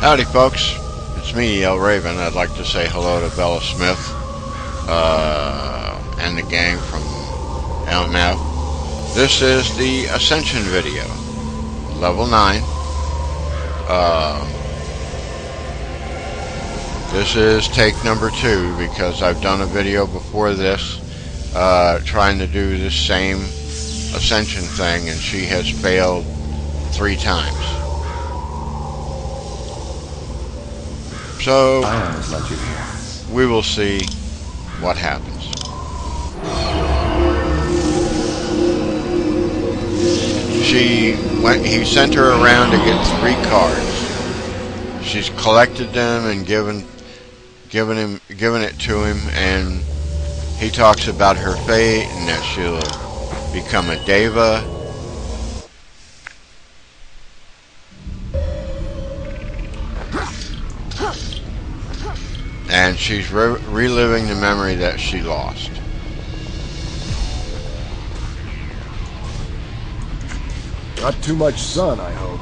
Howdy folks, it's me, El Raven. I'd like to say hello to Bella Smith and the gang from AION. This is the Ascension video, level 9. This is take number 2 because I've done a video before this trying to do this same Ascension thing, and she has failed 3 times. So, we will see what happens. He sent her around to get 3 cards. She's collected them and given it to him, and he talks about her fate and that she'll become a deva. And she's reliving the memory that she lost. Not too much sun, I hope.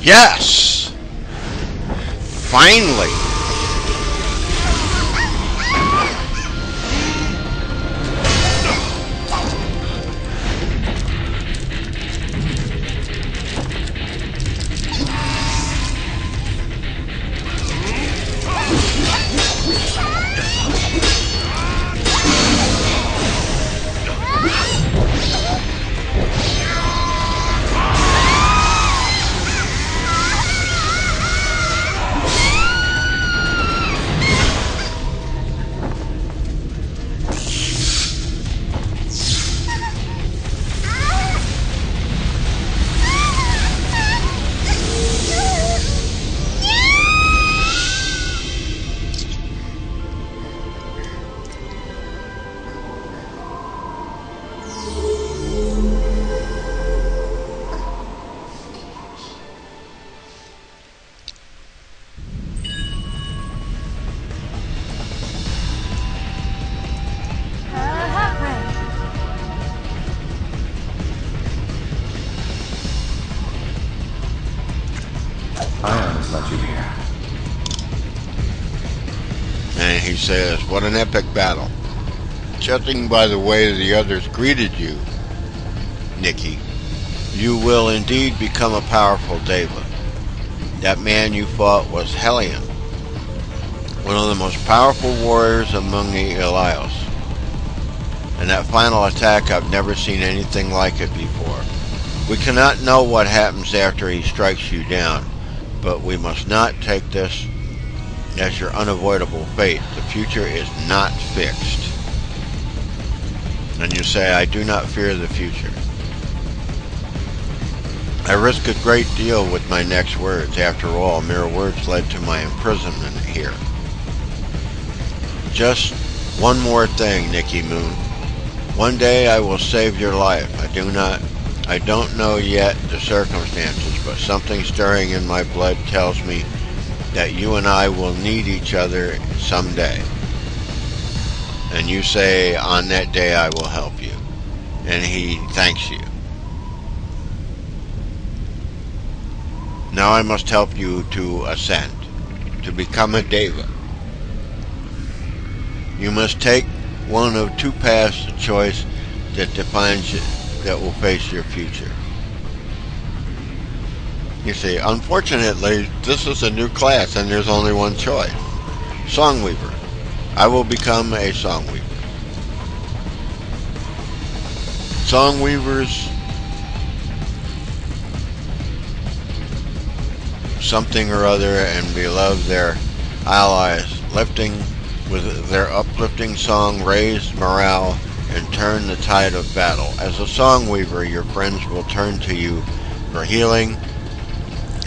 Yes! Finally! AION has let you here. And he says, what an epic battle. Judging by the way the others greeted you, Niki, you will indeed become a powerful deva. That man you fought was AION, one of the most powerful warriors among the AION. And that final attack, I've never seen anything like it before. We cannot know what happens after he strikes you down, but we must not take this as your unavoidable fate. The future is not fixed. And you say, I do not fear the future. I risk a great deal with my next words. After all, mere words led to my imprisonment here. Just one more thing, Niki Moon. One day I will save your life. I don't know yet the circumstances, but something stirring in my blood tells me that you and I will need each other someday. And you say, on that day I will help you. And he thanks you. Now I must help you to ascend, to become a Deva. You must take one of two paths of choice that defines you, that will face your future. You see, unfortunately, this is a new class and there's only one choice. Songweaver. I will become a Songweaver. Songweavers, something or other, and beloved their allies, lifting with their uplifting song, raise morale and turn the tide of battle. As a Songweaver, your friends will turn to you for healing,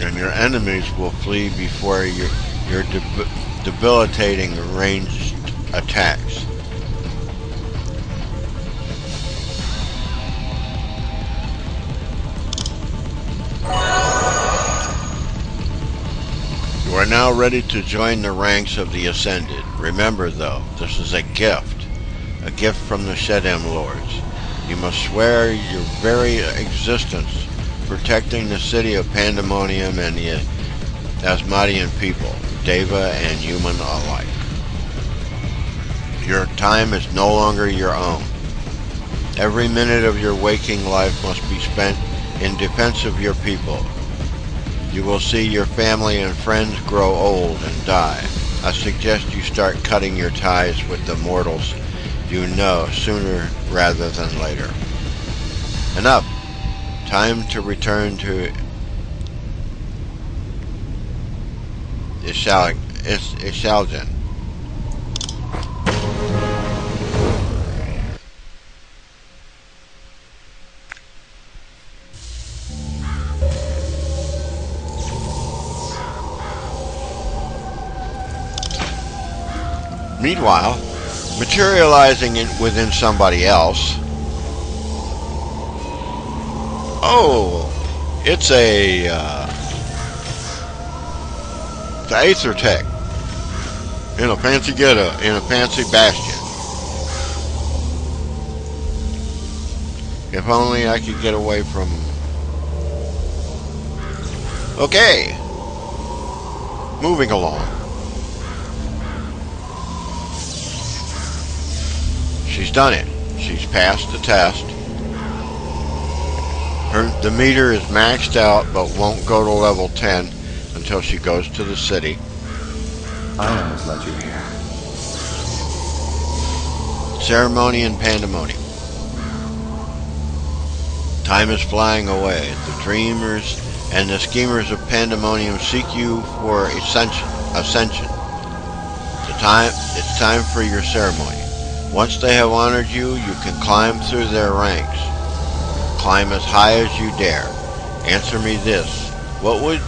and your enemies will flee before your debilitating ranged attacks. You are now ready to join the ranks of the Ascended. Remember, though, this is a gift from the Shedem Lords. You must swear your very existence protecting the city of Pandemonium and the Asmodean people, Deva and human alike. Your time is no longer your own. Every minute of your waking life must be spent in defense of your people. You will see your family and friends grow old and die. I suggest you start cutting your ties with the mortals you know sooner rather than later. Enough. Time to return to Ishaljan. Meanwhile, materializing within somebody else. Oh, it's the Aether Tech in a fancy getup, in a fancy bastion. If only I could get away from. Okay, moving along. She's done it. She's passed the test. The meter is maxed out, but won't go to level 10 until she goes to the city. AION has led you here. Ceremony and Pandemonium. Time is flying away. The dreamers and the schemers of Pandemonium seek you for ascension. It's time for your ceremony. Once they have honored you, you can climb through their ranks. Climb as high as you dare. Answer me this. What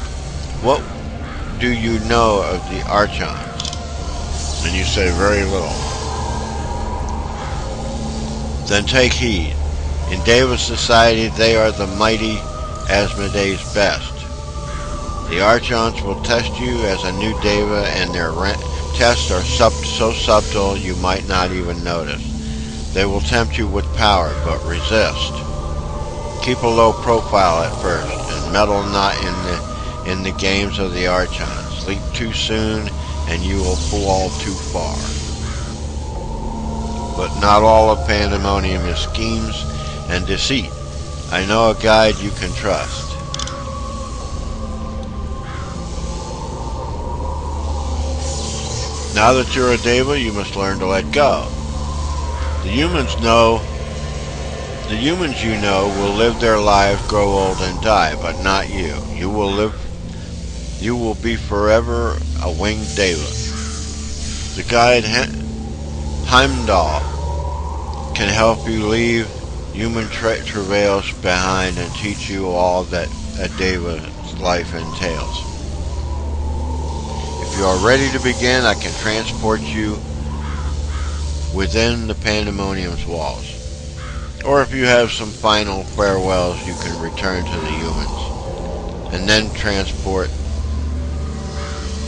do you know of the Archons? And you say very little. Then take heed. In Deva society, they are the mighty Asmodee's best. The Archons will test you as a new Deva, and their tests are so subtle you might not even notice. They will tempt you with power, but resist. Keep a low profile at first, and meddle not in the games of the Archons. Leap too soon, and you will fall too far. But not all of Pandemonium is schemes and deceit. I know a guide you can trust. Now that you're a Deva, you must learn to let go. The humans you know will live their lives, grow old and die, but not you. You will be forever a winged Deva. The guide Heimdall can help you leave human travails behind and teach you all that a Deva's life entails. If you are ready to begin, I can transport you within the Pandemonium's walls. Or if you have some final farewells, you can return to the humans and then transport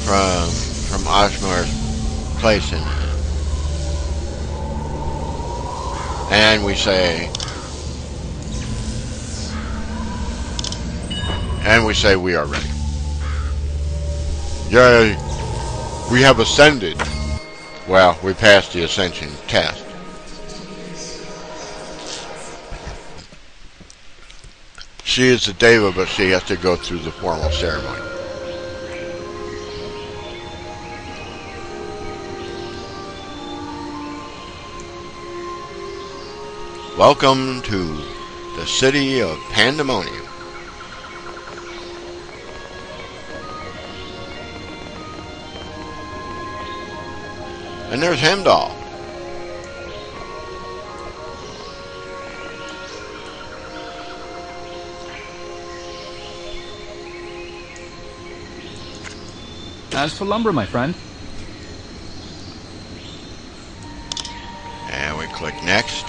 from Osmar's place in it. And we say we are ready. Yay! We have ascended. Well, we passed the ascension test. She is the Deva, but she has to go through the formal ceremony. Welcome to the city of Pandemonium. And there's Heimdall. As for lumber, my friend. And we click next.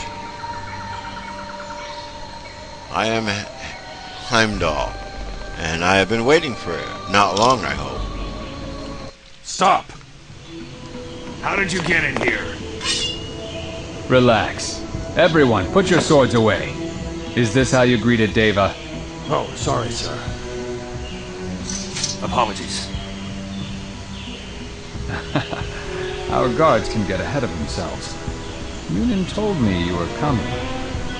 I am Heimdall, and I have been waiting for it. Not long, I hope. Stop! How did you get in here? Relax. Everyone, put your swords away. Is this how you greeted Deva? Oh, sorry, sir. Apologies. Our guards can get ahead of themselves. Munin told me you were coming.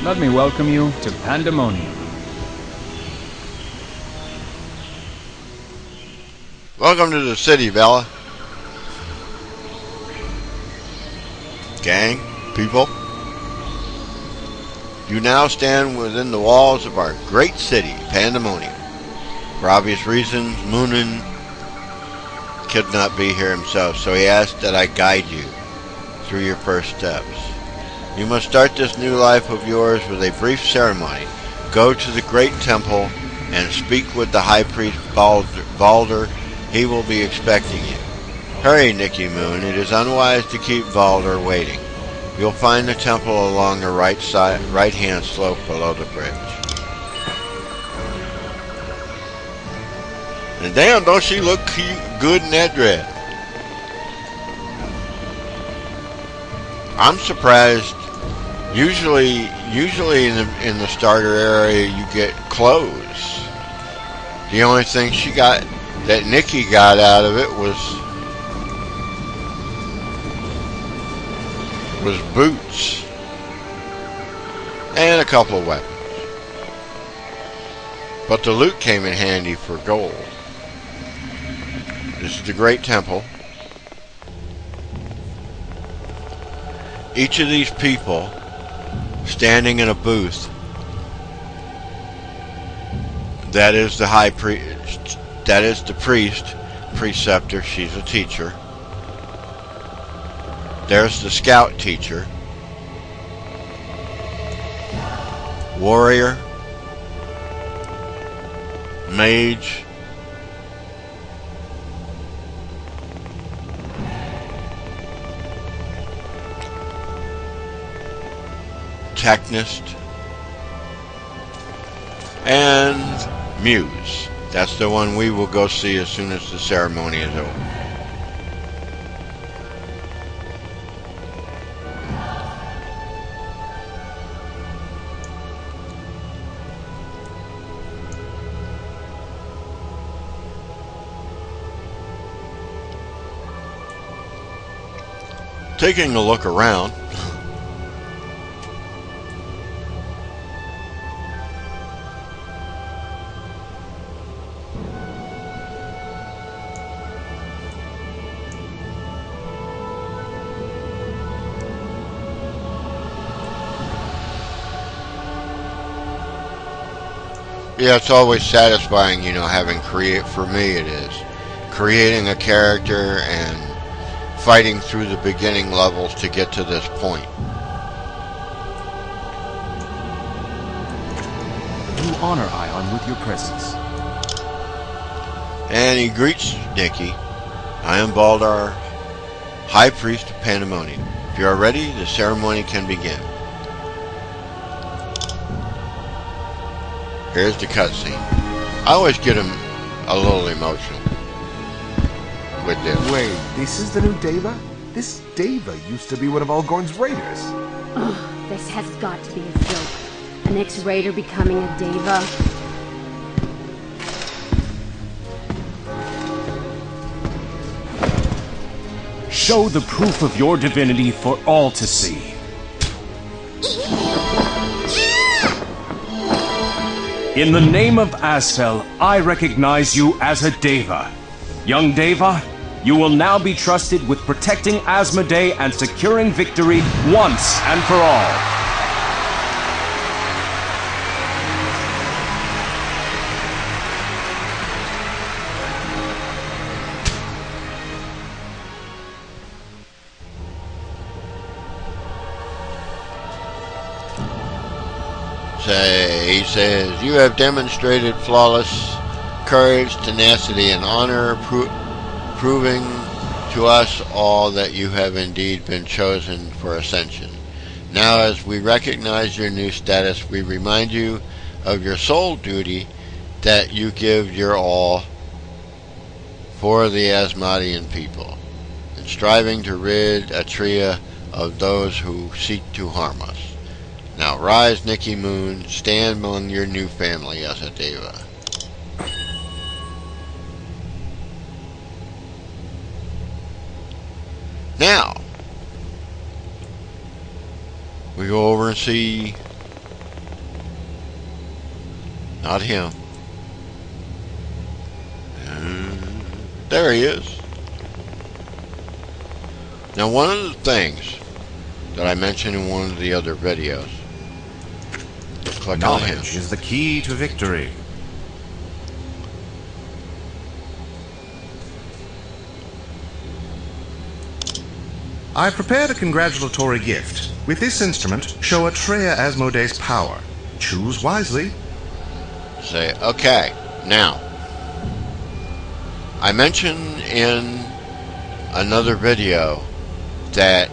Let me welcome you to Pandemonium. Welcome to the city, Bella. Gang, people. You now stand within the walls of our great city, Pandemonium. For obvious reasons, Munin could not be here himself, so he asked that I guide you through your first steps. You must start this new life of yours with a brief ceremony. Go to the great temple and speak with the high priest Balder. He will be expecting you. Hurry, Niki Moon. It is unwise to keep Balder waiting. You'll find the temple along the right-hand slope below the bridge. And damn, don't she look cute, good in that dress? I'm surprised. Usually in the starter area you get clothes. The only thing she got that Niki got out of it was boots and a couple of weapons. But the loot came in handy for gold. This is the Great Temple. Each of these people standing in a booth, that is the high priest, that is the priest, preceptor, she's a teacher. There's the scout teacher, warrior, mage, technist, and muse. That's the one we will go see as soon as the ceremony is over. Taking a look around, yeah, it's always satisfying, you know, for me it is, creating a character and fighting through the beginning levels to get to this point. You honor AION with your presence. And he greets Niki. I am Baldar, High Priest of Pandemonium. If you are ready, the ceremony can begin. Here's the cutscene. I always get him a little emotional with this. Wait, this is the new Deva? This Deva used to be one of Algorn's raiders. Ugh, this has got to be a joke. An ex-raider becoming a Deva. Show the proof of your divinity for all to see. In the name of Asfel, I recognize you as a Deva. Young Deva, you will now be trusted with protecting Asmodee and securing victory once and for all. He says, you have demonstrated flawless courage, tenacity, and honor, proving to us all that you have indeed been chosen for ascension. Now, as we recognize your new status, we remind you of your sole duty that you give your all for the Asmodean people, and striving to rid Atria of those who seek to harm us. Now rise, Niki Moon, stand among your new family as a Deva. Now, we go over and see, not him. There he is. Now, one of the things that I mentioned in one of the other videos, click on him. Knowledge is the key to victory. I prepared a congratulatory gift. With this instrument, show Atreya Asmodee's power. Choose wisely. Say, okay, now, I mentioned in another video that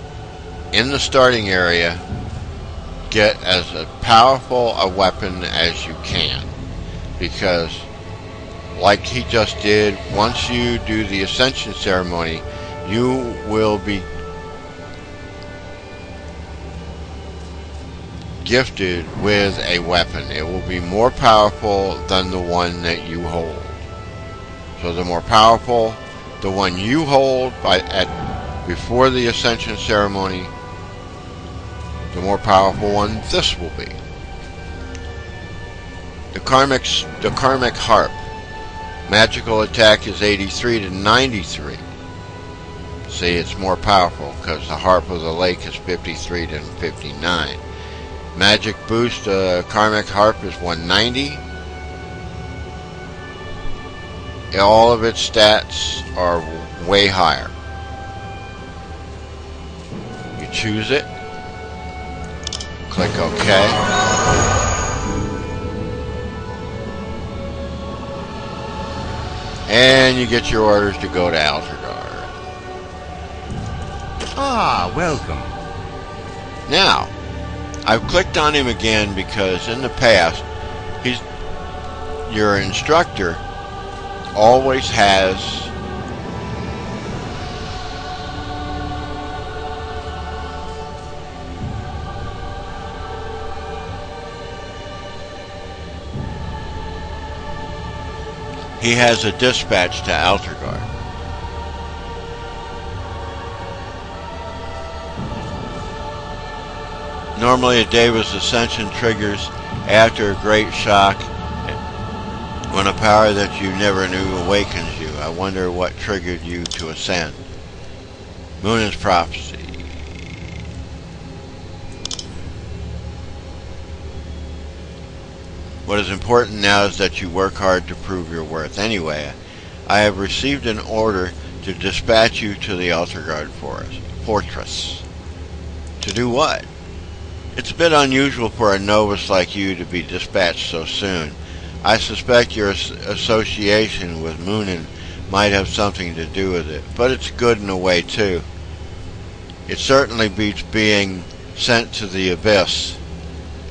in the starting area, get as a powerful a weapon as you can, because like he just did, once you do the ascension ceremony, you will be gifted with a weapon. It will be more powerful than the one that you hold. So the more powerful the one you hold before the ascension ceremony, the more powerful one this will be. The karmic harp. Magical attack is 83 to 93. See, it's more powerful because the harp of the lake is 53 to 59. Magic boost, karmic harp is 190. All of its stats are way higher. You choose it. Click OK. And you get your orders to go to Altergard. Ah, welcome. Now, I've clicked on him again because in the past, your instructor always has a dispatch to Altergard. Normally a Deva's ascension triggers after a great shock when a power that you never knew awakens you. I wonder what triggered you to ascend. Moon's prophecy. What is important now is that you work hard to prove your worth. Anyway, I have received an order to dispatch you to the Altergard fortress. To do what? It's a bit unusual for a novice like you to be dispatched so soon. I suspect your association with Moonin might have something to do with it, but it's good in a way too. It certainly beats being sent to the abyss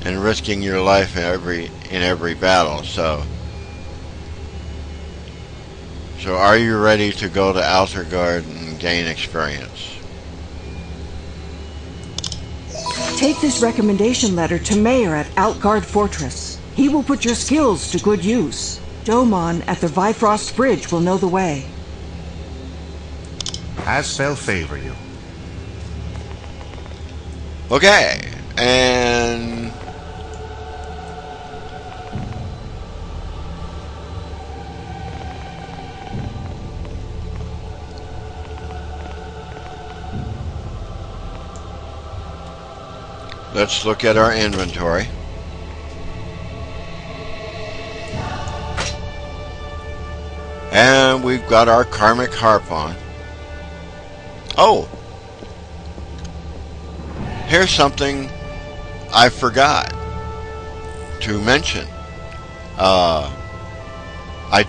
and risking your life in every battle. So are you ready to go to Altergard and gain experience? Take this recommendation letter to Mayor at Outguard Fortress. He will put your skills to good use. Domon at the Bifrost Bridge will know the way. Asfel favor you. Okay, and let's look at our inventory. And we've got our Karmic Harp on. Oh! Here's something I forgot to mention. I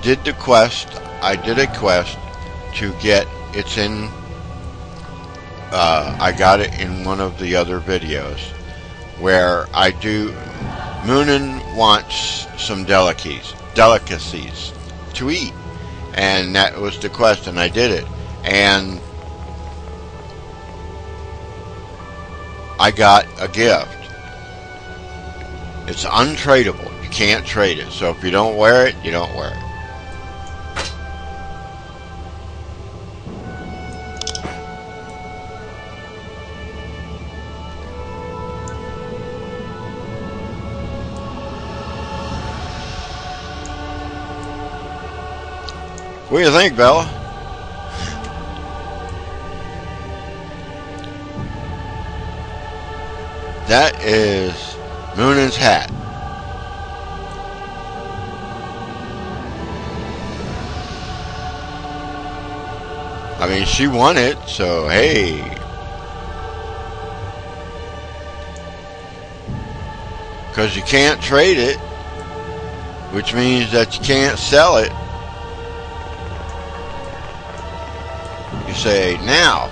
did a quest to get, it's in, I got it in one of the other videos, where Moonin wants some delicacies to eat. And that was the quest, and I did it. And I got a gift. It's untradeable. You can't trade it. So if you don't wear it, you don't wear it. What do you think, Bella? That is Moonin's hat. I mean, she won it, so hey. Because you can't trade it, which means that you can't sell it. You say, now.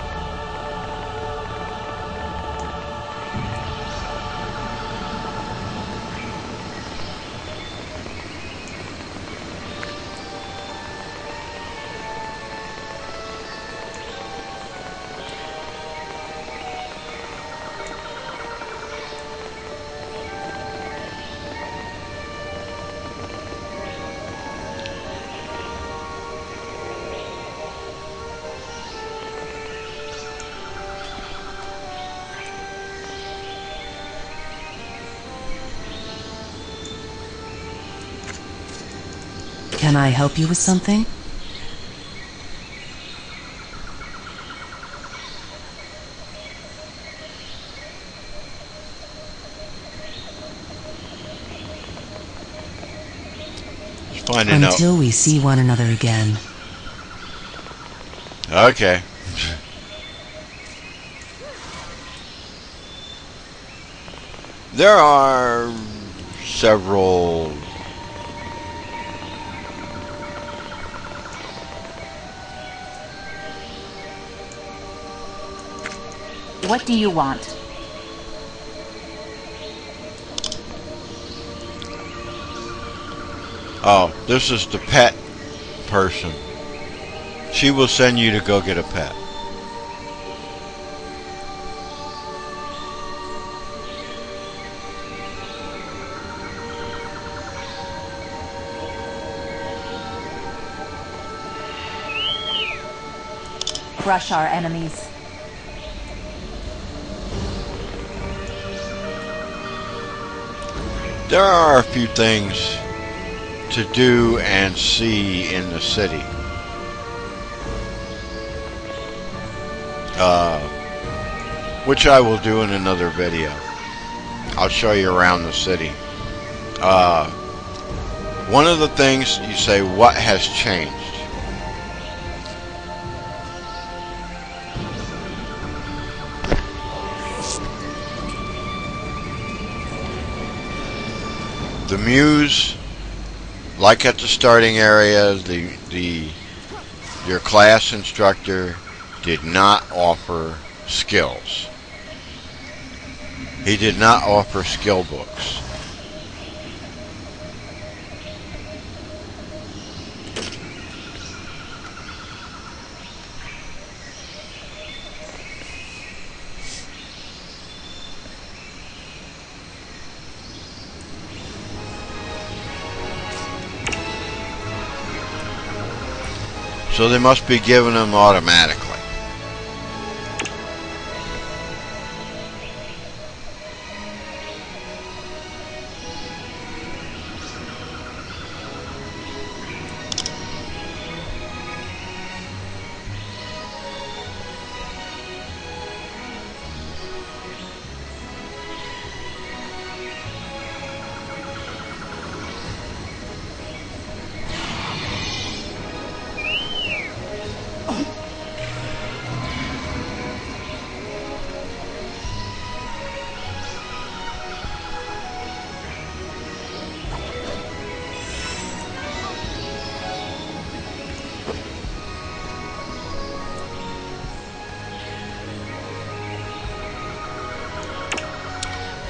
Can I help you with something? Until we see one another again. Okay. There are several What do you want? Oh, this is the pet person. She will send you to go get a pet. Crush our enemies. There are a few things to do and see in the city. Which I will do in another video. I'll show you around the city. One of the things you say, what has changed? The Muse, like at the starting area, your class instructor did not offer skills. He did not offer skill books. So they must be given them automatically.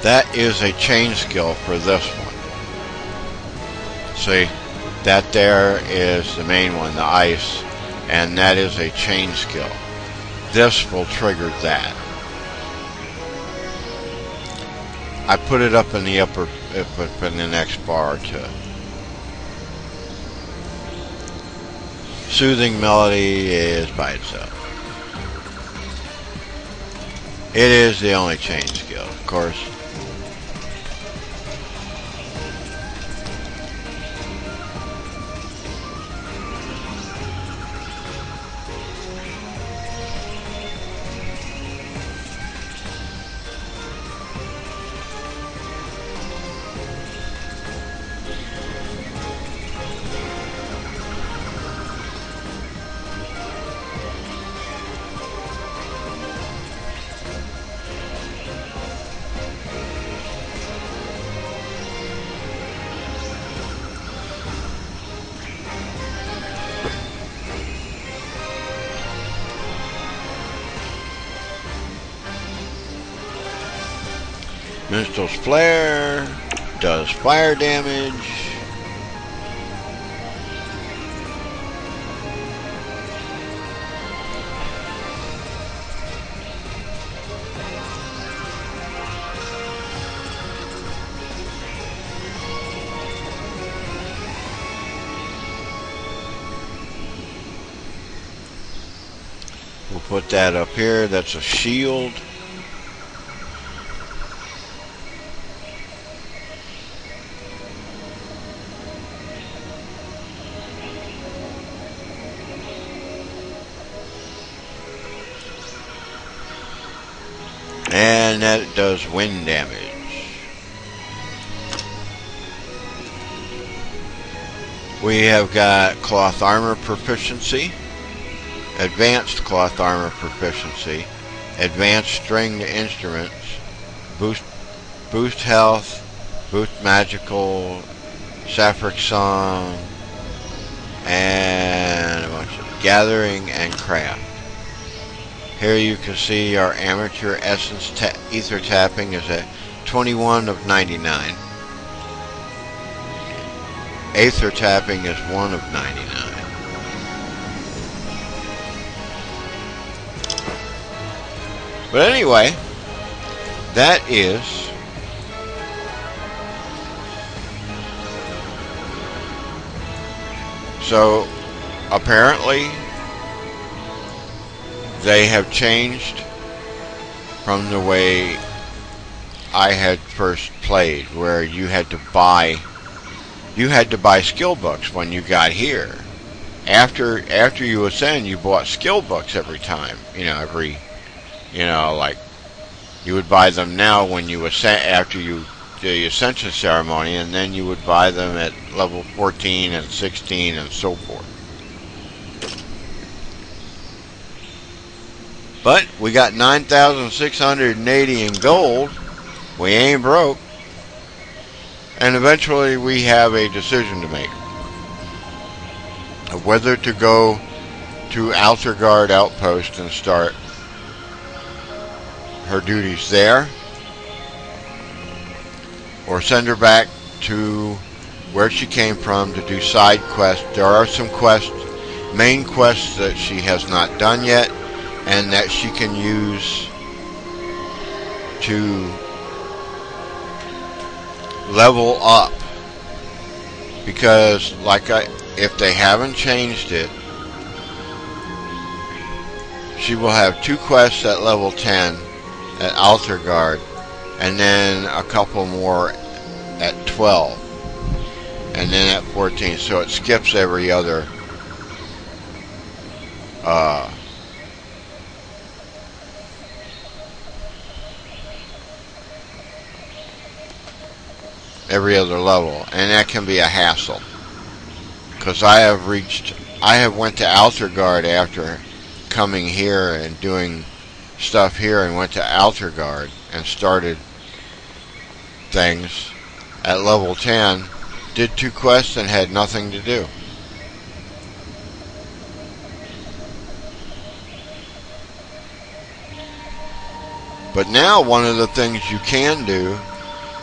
That is a chain skill for this one. See, that there is the main one, the ice, and that is a chain skill. This will trigger that. I put it up in the up in the next bar to Soothing Melody is by itself. It is the only chain skill, of course. Minstrel's Flare does fire damage. We'll put that up here. That's a shield. And that does wind damage. We have got cloth armor proficiency, advanced cloth armor proficiency, advanced stringed instruments, boost health, boost magical, sapphic song, and a bunch of gathering and craft. Here you can see our amateur essence ether tapping is at 21 of 99. Aether tapping is 1 of 99. But anyway, that is so apparently they have changed from the way I had first played, where you had to buy skill books when you got here. After you ascend, you bought skill books every time. Like you would buy them now when you ascend after the ascension ceremony, and then you would buy them at level 14 and 16 and so forth. But we got 9,680 in gold. We ain't broke. And eventually we have a decision to make of whether to go to Outerguard Outpost and start her duties there, or send her back to where she came from to do side quests. There are some quests, main quests, that she has not done yet and that she can use to level up, because if they haven't changed it, she will have 2 quests at level 10 at Outerguard, and then a couple more at 12, and then at 14, so it skips every other level, and that can be a hassle, because I have went to Outerguard after coming here and doing stuff here, and went to Outerguard and started things at level 10, did 2 quests and had nothing to do. But now one of the things you can do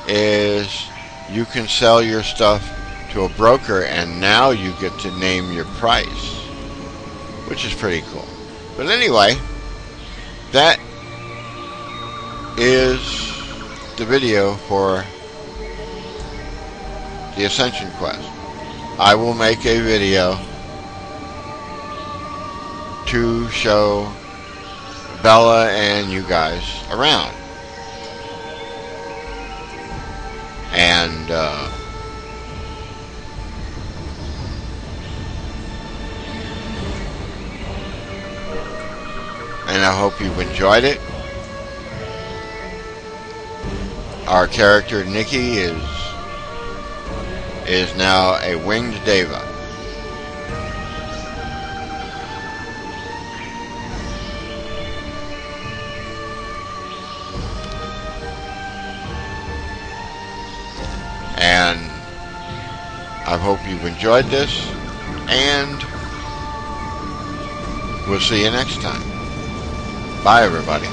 is you can sell your stuff to a broker, and now you get to name your price, which is pretty cool. But anyway, that is the video for the Ascension quest. I will make a video to show Bella and you guys around. And I hope you've enjoyed it. Our character Niki is now a winged Deva. And I hope you've enjoyed this, and we'll see you next time. Bye, everybody.